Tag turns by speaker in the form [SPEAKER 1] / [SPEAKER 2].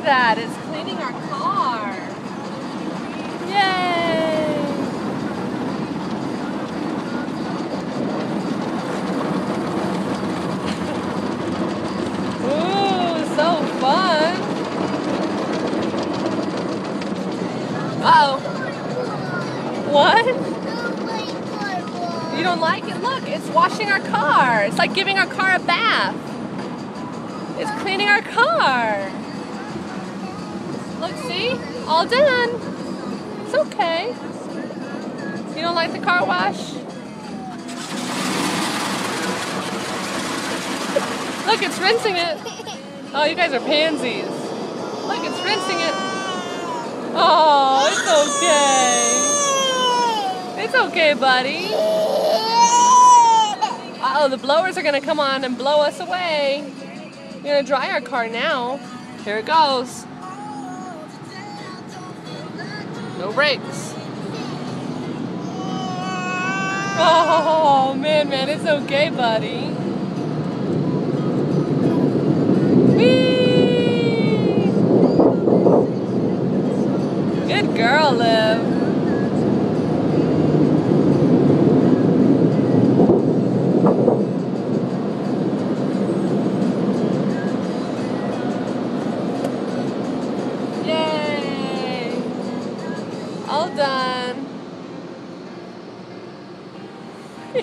[SPEAKER 1] that. It's cleaning our car. Yay! Ooh, so fun. Uh-oh. What? You don't like it? Look, it's washing our car. It's like giving our car a bath. It's cleaning our car. Look, see? All done. It's okay. You don't like the car wash? Look, it's rinsing it. Oh, you guys are pansies. Look, it's rinsing it. Oh, it's okay. It's okay, buddy. Uh-oh, the blowers are going to come on and blow us away. We're going to dry our car now. Here it goes. No brakes. Oh, man, it's okay, buddy.